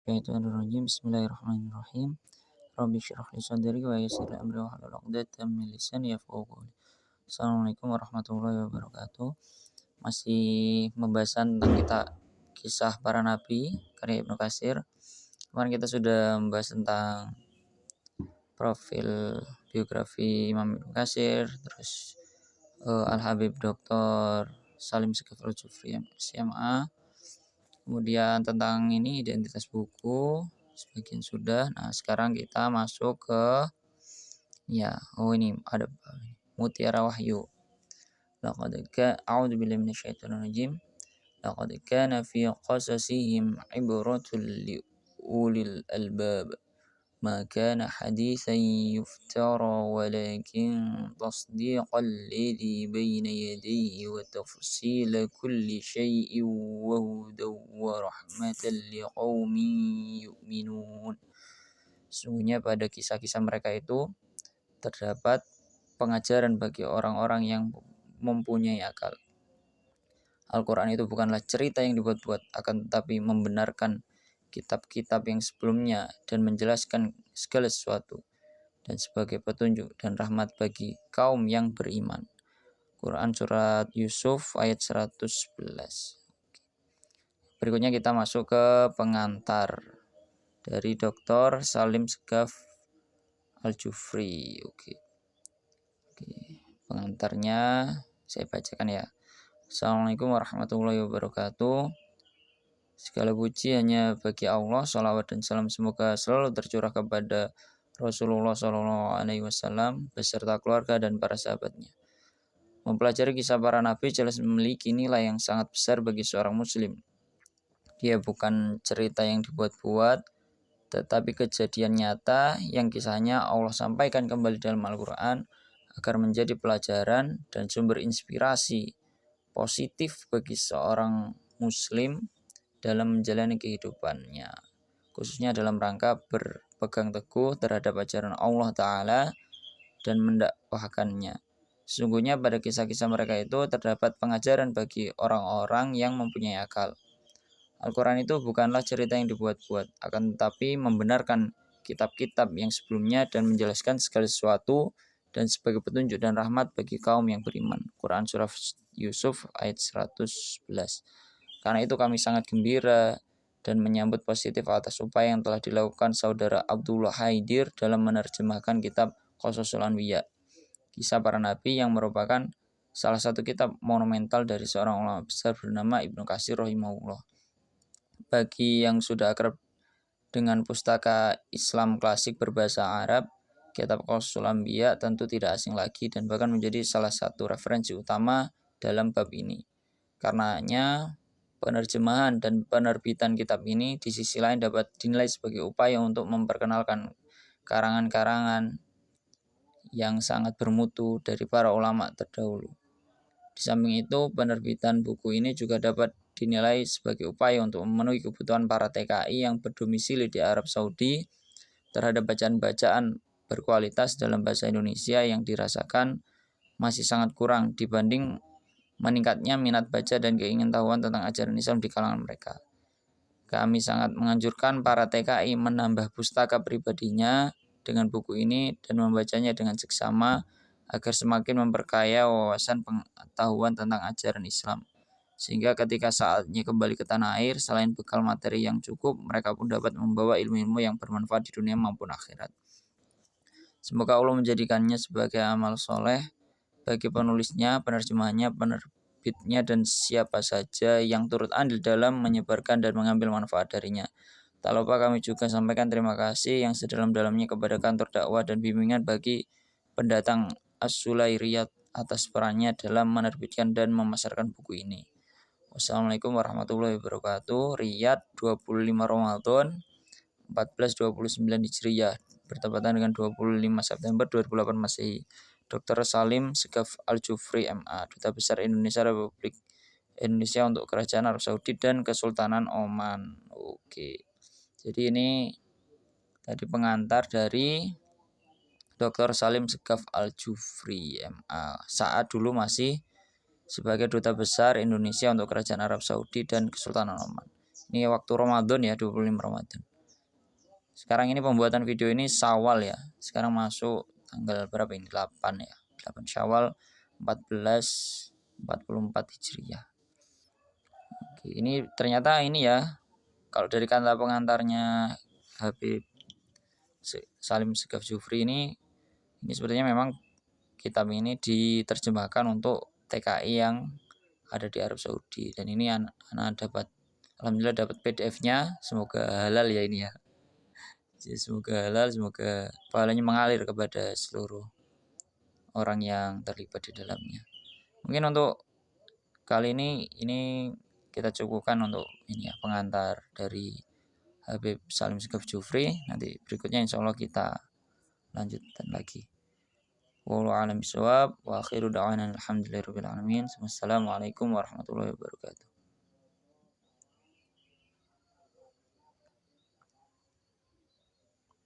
Minasyaitonirrajim. Bismillahirrahmanirrahim. Rabbi shrah li sadri wa yassir li amri wahlul 'uqdatam min lisani yafqahu qawli. Assalamualaikum warahmatullahi wabarakatuh. Masih pembahasan tentang kisah para nabi karya Ibnu Katsir. Kemarin kita sudah membahas tentang profil biografi Imam Ibnu Katsir, terus Al-Habib Dr. Salim Segaf Al-Jufri SMA. Kemudian tentang ini identitas buku sebagian sudah. Nah, sekarang kita masuk ke ini ada Mutiara Wahyu. A'udzu billahi minasyaitonir rajim. Laqad kana fi qasasihim ibratul liulil albab. ما كان حديثا يفترى ولكن تصديق الذي بين يديه وتفصيل كل شيء وهدى ورحمة لقوم يؤمنون. Sesungguhnya pada kisah-kisah mereka itu terdapat pengajaran bagi orang-orang yang mempunyai akal. Al-Quran itu bukanlah cerita yang dibuat-buat, akan tetapi membenarkan kitab-kitab yang sebelumnya dan menjelaskan segala sesuatu dan sebagai petunjuk dan rahmat bagi kaum yang beriman. Quran surat Yusuf ayat 111. Berikutnya kita masuk ke pengantar dari Dr. Salim Segaf Al-Jufri. Oke. Pengantarnya saya bacakan ya. Assalamualaikum warahmatullahi wabarakatuh. Segala puji hanya bagi Allah, salawat dan salam semoga selalu tercurah kepada Rasulullah SAW beserta keluarga dan para sahabatnya. Mempelajari kisah para nabi jelas memiliki nilai yang sangat besar bagi seorang muslim. Dia bukan cerita yang dibuat-buat, tetapi kejadian nyata yang kisahnya Allah sampaikan kembali dalam Al-Quran agar menjadi pelajaran dan sumber inspirasi positif bagi seorang muslim dalam menjalani kehidupannya, khususnya dalam rangka berpegang teguh terhadap ajaran Allah Ta'ala dan mendakwahkannya. Sesungguhnya pada kisah-kisah mereka itu terdapat pengajaran bagi orang-orang yang mempunyai akal. Al-Quran itu bukanlah cerita yang dibuat-buat, akan tetapi membenarkan kitab-kitab yang sebelumnya dan menjelaskan segala sesuatu dan sebagai petunjuk dan rahmat bagi kaum yang beriman. Quran surah Yusuf ayat 111. Karena itu kami sangat gembira dan menyambut positif atas upaya yang telah dilakukan saudara Abdullah Haidir dalam menerjemahkan kitab Qasasul Anbiya, kisah para nabi, yang merupakan salah satu kitab monumental dari seorang ulama besar bernama Ibnu Katsir rahimahullah. Bagi yang sudah akrab dengan pustaka Islam klasik berbahasa Arab, kitab Qasasul Anbiya tentu tidak asing lagi dan bahkan menjadi salah satu referensi utama dalam bab ini. Karenanya penerjemahan dan penerbitan kitab ini di sisi lain dapat dinilai sebagai upaya untuk memperkenalkan karangan-karangan yang sangat bermutu dari para ulama terdahulu. Di samping itu, penerbitan buku ini juga dapat dinilai sebagai upaya untuk memenuhi kebutuhan para TKI yang berdomisili di Arab Saudi terhadap bacaan-bacaan berkualitas dalam bahasa Indonesia yang dirasakan masih sangat kurang dibanding meningkatnya minat baca dan keingintahuan tentang ajaran Islam di kalangan mereka. Kami sangat menganjurkan para TKI menambah pustaka pribadinya dengan buku ini dan membacanya dengan seksama agar semakin memperkaya wawasan pengetahuan tentang ajaran Islam. Sehingga ketika saatnya kembali ke tanah air, selain bekal materi yang cukup, mereka pun dapat membawa ilmu-ilmu yang bermanfaat di dunia maupun akhirat. Semoga Allah menjadikannya sebagai amal soleh bagi penulisnya, penerjemahnya, penerbitnya, dan siapa saja yang turut andil dalam menyebarkan dan mengambil manfaat darinya. Tak lupa kami juga sampaikan terima kasih yang sedalam-dalamnya kepada kantor dakwah dan bimbingan bagi pendatang As-Sulairiyat atas perannya dalam menerbitkan dan memasarkan buku ini. Wassalamualaikum warahmatullahi wabarakatuh. Riyadh 25 Ramadan 1429 Hijriyah bertepatan dengan 25 September 2008 Masehi. Dr. Salim Segaf Al-Jufri MA, Duta Besar Indonesia Republik Indonesia untuk Kerajaan Arab Saudi dan Kesultanan Oman. Oke. Jadi ini tadi pengantar dari Dr. Salim Segaf Al-Jufri MA saat dulu masih sebagai Duta Besar Indonesia untuk Kerajaan Arab Saudi dan Kesultanan Oman. Ini waktu Ramadan ya, 25 Ramadan. Sekarang ini pembuatan video ini Syawal ya. Sekarang masuk tanggal berapa ini? 8 ya. 8 Syawal 1444 Hijriah. Oke, ini ternyata ini ya. Kalau dari kata pengantarnya Habib Salim Segaf Jufri ini sebenarnya memang kitab ini diterjemahkan untuk TKI yang ada di Arab Saudi, dan ini anak dapat, alhamdulillah dapat PDF-nya. Semoga halal ya ini ya. Jadi semoga halal, semoga pahalanya mengalir kepada seluruh orang yang terlibat di dalamnya. Mungkin untuk kali ini kita cukupkan untuk ini ya, pengantar dari Habib Salim Segaf Jufri. Nanti berikutnya insya Allah kita lanjutkan lagi. Wallahu a'lam bishawab wa akhiru da'wana alhamdulillahirabbil alamin. Wassalamualaikum warahmatullahi wabarakatuh.